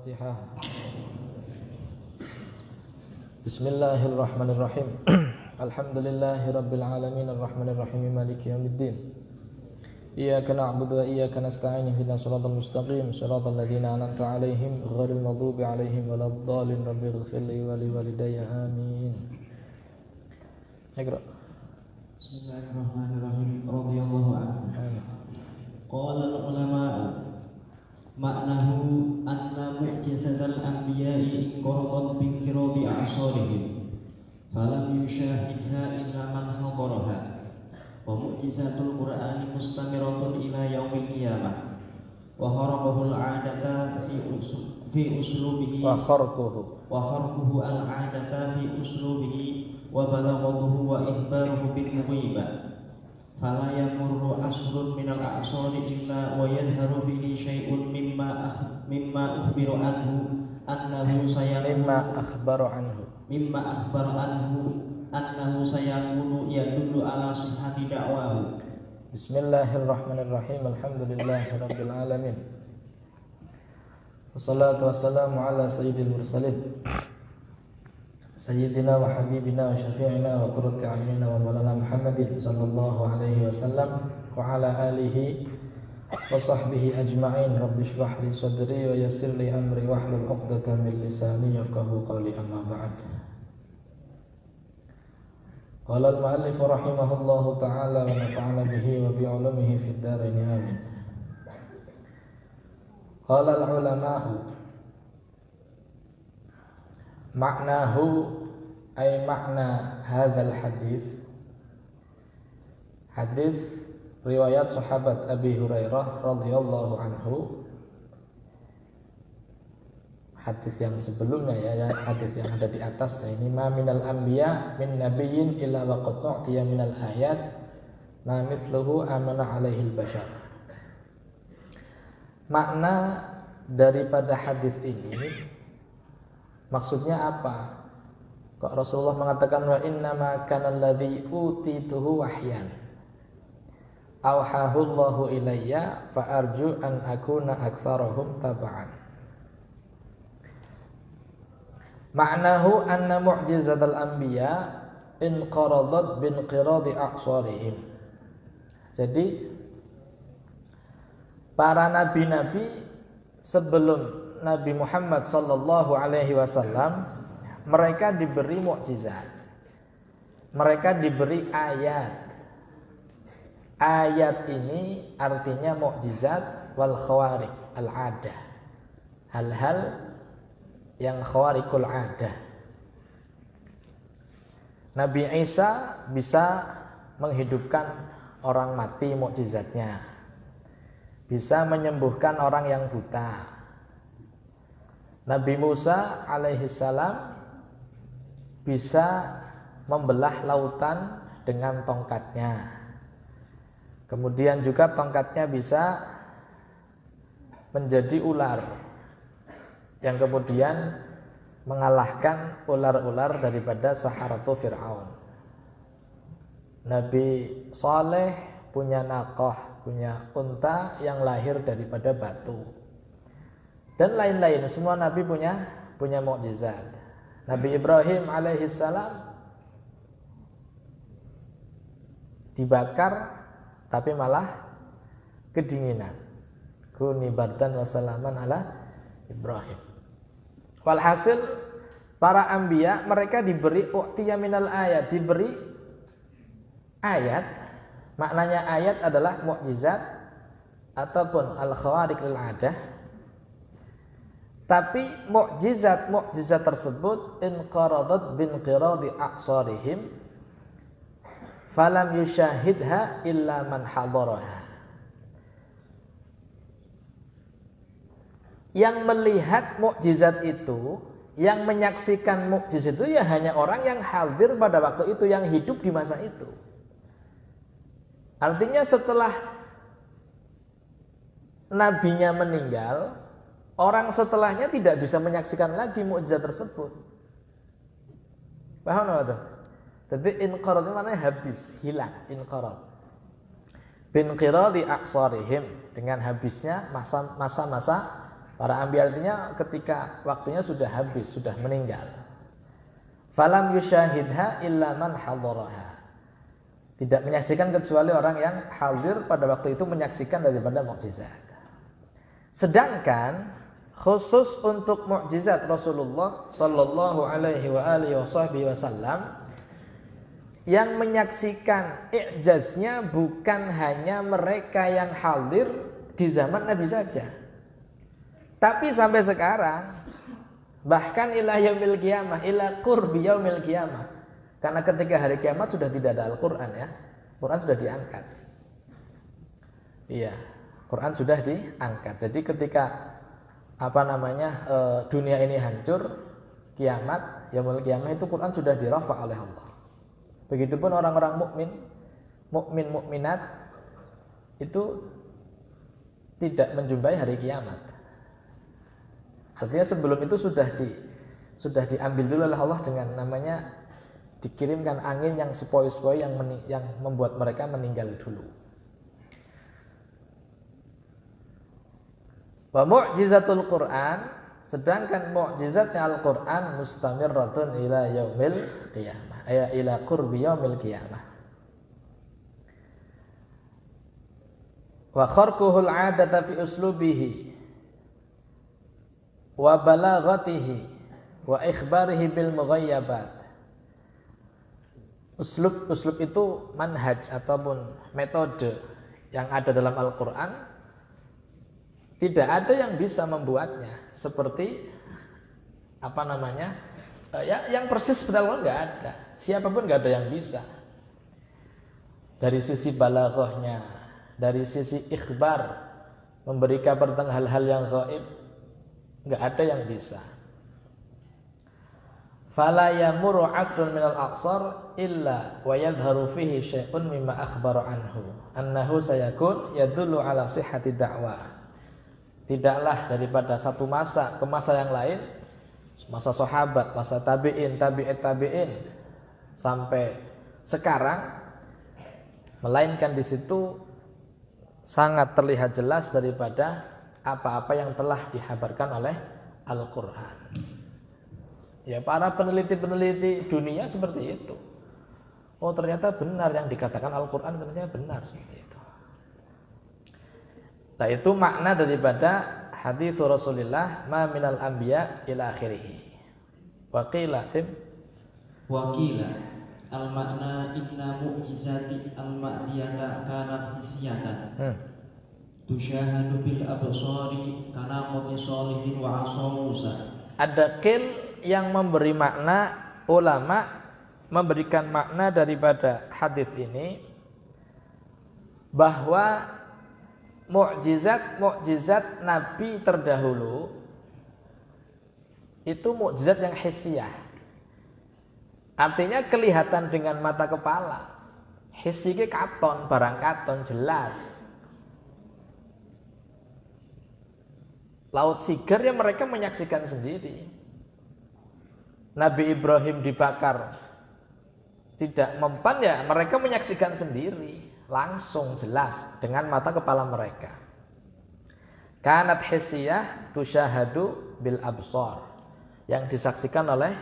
Al-Fatihah. Bismillahirrahmanirrahim. Alhamdulillahi rabbil alamin arrahmanirrahim maliki yaumiddin. Iyyaka na'budu wa iyyaka nasta'in ihdinas siratal mustaqim siratal ladzina an'amta 'alaihim ghairil maghdubi 'alaihim waladdallin rabbighfirli wa liwalidayya amin. Iqra. Bismillahirrahmanirrahim. Radhiyallahu anhu. Qala al-ulama'u ma'nahu anna mu'jizatal anbiya'i inqaradat bi inqiradi a'sarihim falam yushahidha illa man hadaraha wa mu'jizatul qur'ani mustamiratun ila yaumil qiyamah wa haraqahu al-'adata fi uslubihi wa kharquhu al-'adata fi uslubihi wa balaghahu wa ihbaruhu bil mughibah fala yamurru asrun minal a'sari illa wa yadharu bihi syai'un mimma akhbaru annahu sayakunu yadullu ala sihhati da'wahu. Bismillahirrahmanirrahim. Alhamdulillahi rabbil alamin. Wassalatu wassalamu ala sayyidil mursalin Sayyidina wa habibina wa syafi'ina wa qurrati a'yunina wa maulana Muhammadin sallallahu alaihi wasallam wa ala alihi wa sahbihi ajma'in. Rabbi shrah li sadri wa yassir li amri wahlul 'uqdatam min lisani yafqahu qawli, amma ba'd. Qala al-mu'allif rahimahullahu ta'ala wa nafa'ana bihi wa bi 'ulumihi fid dharain amin. Qala al-ulama'u maknahu ay makna hadzal hadis riwayat sahabat Abi Hurairah radhiyallahu anhu. Hadis yang sebelumnya ya, hadis yang ada di atas ini, ma minal anbiya min nabiyyin illa wa qad u'tiya minal ayat ma mithluhu amana alaihi al-bashar. Makna daripada hadis ini maksudnya apa? Kok Rasulullah mengatakan wa innama kana alladzi utituhu wahyan auhahu Allahu ilayya fa arju an akuna aktsarahum taba'an. Ma'nahu anna mu'jizatal anbiya inqaradat binqiradi a'sarihim. Jadi para nabi-nabi sebelum Nabi Muhammad sallallahu alaihi wasallam mereka diberi mukjizat. Mereka diberi ayat. Ayat ini artinya mukjizat wal khawariq al-'adah. Hal-hal yang khawariqul 'adah. Nabi Isa bisa menghidupkan orang mati, mukjizatnya. Bisa menyembuhkan orang yang buta. Nabi Musa alaihissalam bisa membelah lautan dengan tongkatnya. Kemudian juga tongkatnya bisa menjadi ular yang kemudian mengalahkan ular-ular daripada Saharatu Fir'aun. Nabi Saleh punya naqah, punya unta yang lahir daripada batu. Dan lain-lain, semua nabi punya mukjizat. Nabi Ibrahim alaihissalam dibakar tapi malah kedinginan. Kuni bardan wa salaman ala Ibrahim. Walhasil para anbiya mereka diberi u'tiya minal ayat, diberi ayat. Maknanya ayat adalah mukjizat ataupun al-khawariq al-'adah. Tapi mukjizat tersebut inqaradat binqiradi a'sarihim falam yushahidha illa man hadaraha. Yang melihat mukjizat itu, yang menyaksikan mukjizat itu ya hanya orang yang hadir pada waktu itu, yang hidup di masa itu. Artinya setelah nabinya meninggal, orang setelahnya tidak bisa menyaksikan lagi mukjizat tersebut. Paham enggak? Jadi inqarad itu maknanya habis, hilang, inqarad. Binqiradi a'sarihim, dengan habisnya masa-masa Para anbiya artinya ketika waktunya sudah habis, sudah meninggal. Falam yusyahidha illa man hadaraha. Tidak menyaksikan kecuali orang yang hadir pada waktu itu menyaksikan daripada mukjizat. Sedangkan khusus untuk mukjizat Rasulullah sallallahu alaihi wa alihi wasallam yang menyaksikan i'jaznya bukan hanya mereka yang hadir di zaman Nabi saja. Tapi sampai sekarang, bahkan ila yaumil qiyamah, ila qurbi yaumil qiyamah. Karena ketika hari kiamat sudah tidak ada Al-Qur'an ya. Quran sudah diangkat. Iya, Quran sudah diangkat. Jadi ketika dunia ini hancur, kiamat, yaumul qiyamah itu Quran sudah dirafa oleh Allah. Begitupun orang-orang mukminat itu tidak menjumpai hari kiamat. Artinya sebelum itu sudah diambil dulu oleh Allah dengan namanya dikirimkan angin yang sepoi-sepoi yang membuat mereka meninggal dulu. Wa mu'jizatul Quran, sedangkan mu'jizatnya Al-Quran mustamirratun ila yaumil qiyamah, ila qurbi yaumil qiyamah. Wa kharquhul 'adata fi uslubihi wa balaghatihi wa ikhbarihi bil mughayyabat. Uslub itu manhaj ataupun metode yang ada dalam Al-Quran. Tidak ada yang bisa membuatnya seperti yang persis seperti Al-Quran nggak ada. Siapapun nggak ada yang bisa. Dari sisi balaghahnya, dari sisi ikhbar, memberi kabar tentang hal-hal yang gaib, nggak ada yang bisa. Fala yamuru asrun minal aqsar illa wa yadharu fihi syai'un mimma akhbara annahu sayakun yadullu ala sihhati da'wah. Tidaklah daripada satu masa ke masa yang lain, masa sahabat, masa tabi'in, tabi'in sampai sekarang, melainkan di situ sangat terlihat jelas daripada apa-apa yang telah dihabarkan oleh Al-Qur'an. Ya, para peneliti-peneliti dunia seperti itu. Oh, ternyata benar yang dikatakan Al-Qur'an, ternyata benar seperti itu. Nah, itu makna daripada hadis Rasulullah ma minal anbiya ila akhirih. Wa qila al-makna inna mu'jizati al-ma'diyata kanat hisyatan. Tusyahadu bil absari kana mutisalihin wa asa Musa. Ada qil yang memberi makna, ulama memberikan makna daripada hadis ini bahwa mukjizat Nabi terdahulu itu mukjizat yang hissiyah. Artinya kelihatan dengan mata kepala. Hissi katon, barang katon jelas. Laut Sigar yang mereka menyaksikan sendiri. Nabi Ibrahim dibakar tidak mempan, ya mereka menyaksikan sendiri, langsung jelas dengan mata kepala mereka. Kanat hissiyah tusyahadu bil absar, yang disaksikan oleh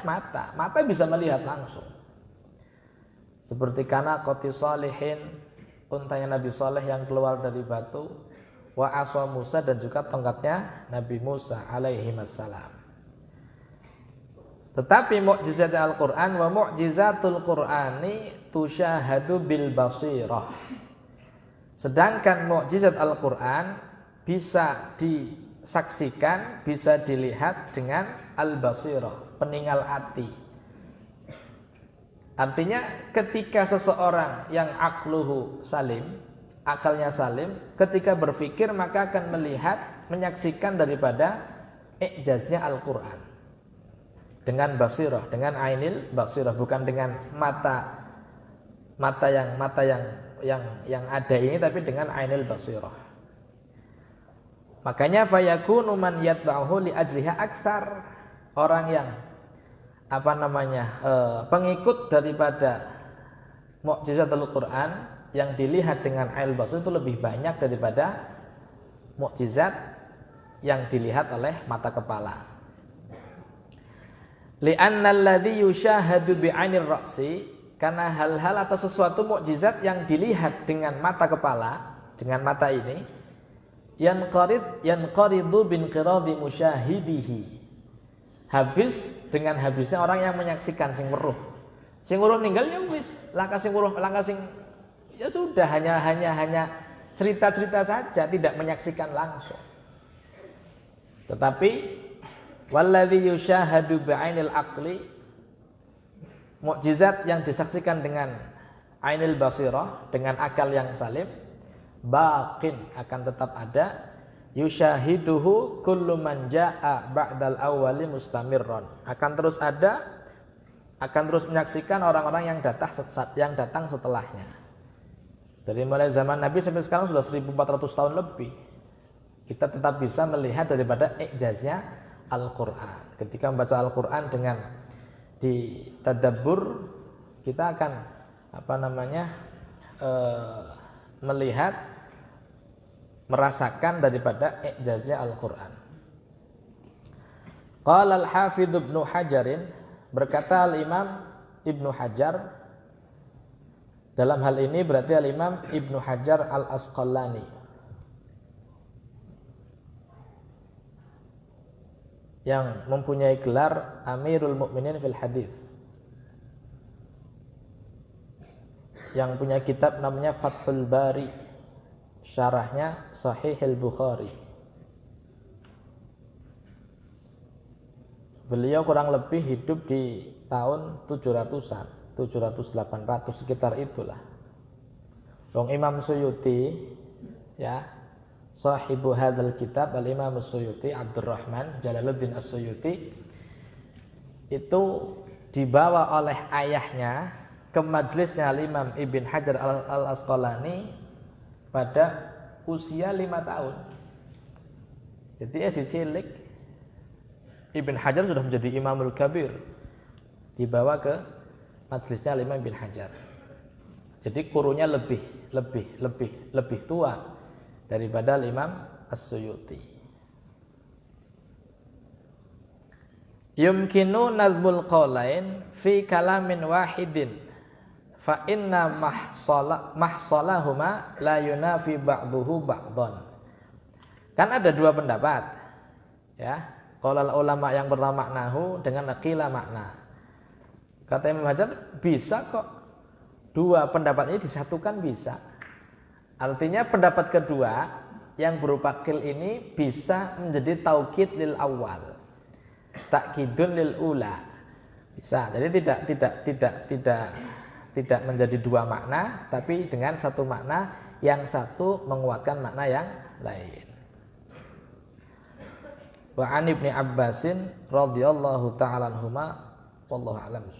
mata. Mata bisa melihat langsung. Seperti kana qoti salihin, untanya Nabi Saleh yang keluar dari batu, wa asa Musa, dan juga tongkatnya Nabi Musa alaihi wassalam. Tetapi mukjizat Al-Quran wa mukjizatul Qur'ani tusyahadu bil basirah. Sedangkan mukjizat Al-Quran bisa disaksikan, bisa dilihat dengan al-basirah, peninggal hati. Artinya ketika seseorang yang akluhu salim, akalnya salim, ketika berpikir maka akan melihat, menyaksikan daripada i'jaznya Al-Quran. Dengan basirah, dengan ainil basirah, bukan dengan mata yang ada ini, tapi dengan ainil basirah. Makanya fayakunu man yatba'uhu li ajliha aktsar. Orang yang pengikut daripada mukjizatul Quran yang dilihat dengan ainil basirah itu lebih banyak daripada mukjizat yang dilihat oleh mata kepala. Li'anna alladhi yushahadu bi'ainir ra'si, karena hal-hal atau sesuatu mukjizat yang dilihat dengan mata kepala, dengan mata ini, yanqaridu binqiradi musyahidihi, habis dengan habisnya orang yang menyaksikan, sing weruh. Sing weruh ninggal ya wis, langkah sing weruh, langkah sing ya sudah, hanya cerita-cerita saja, tidak menyaksikan langsung. Tetapi walladzi yushahadu bi'ainil aqli, mukjizat yang disaksikan dengan ainil basirah, dengan akal yang salim, baqin, akan tetap ada, yushahiduhu kullu man jaa'a ba'dal awwali mustamirron, akan terus ada, akan terus menyaksikan orang-orang yang datang setelahnya. Dari mulai zaman Nabi sampai sekarang sudah 1400 tahun lebih, kita tetap bisa melihat daripada ijaznya Al-Quran. Ketika membaca Al-Quran dengan ditadabbur, kita akan melihat, merasakan daripada ijaznya Al-Quran. Qala al-Hafidh Ibnu Hajarin, berkata Al-Imam Ibnu Hajar, dalam hal ini berarti Al-Imam Ibnu Hajar Al-Asqalani, yang mempunyai gelar Amirul Mukminin fil Hadits, yang punya kitab namanya Fathul Bari, syarahnya Sahihul Bukhari. Beliau kurang lebih hidup di tahun 700-an, 700-800, sekitar itulah. Wong Imam Suyuti, ya, sahibu hadzal kitab, Al-Imam As-Suyuti, Abdurrahman Jalaluddin As-Suyuti, itu dibawa oleh ayahnya ke majelisnya Al-Imam Ibn Hajar Al-Asqalani pada usia 5 tahun. Jadi si cilik, Ibn Hajar sudah menjadi Imamul Kabir, dibawa ke majelisnya Al-Imam Ibn Hajar. Jadi kurunya lebih tua daripada Imam As-Suyuti. Yumkinu nazmul qaulain fi kalamin wahidin fa inna mahsalahuma la yunafi ba'duhu ba'dhan. Kan ada dua pendapat, ya. Qaulal ulama yang pertama maknahu dengan qila makna. Kata Imam Hajar, bisa kok dua pendapat ini disatukan, bisa. Artinya pendapat kedua yang berupa qil ini bisa menjadi taukid lil awal, takkidun lil ula. Bisa. Jadi tidak menjadi dua makna, tapi dengan satu makna, yang satu menguatkan makna yang lain. Wa an Ibnu Abbasin radhiyallahu ta'ala anhuma wallahu a'lam.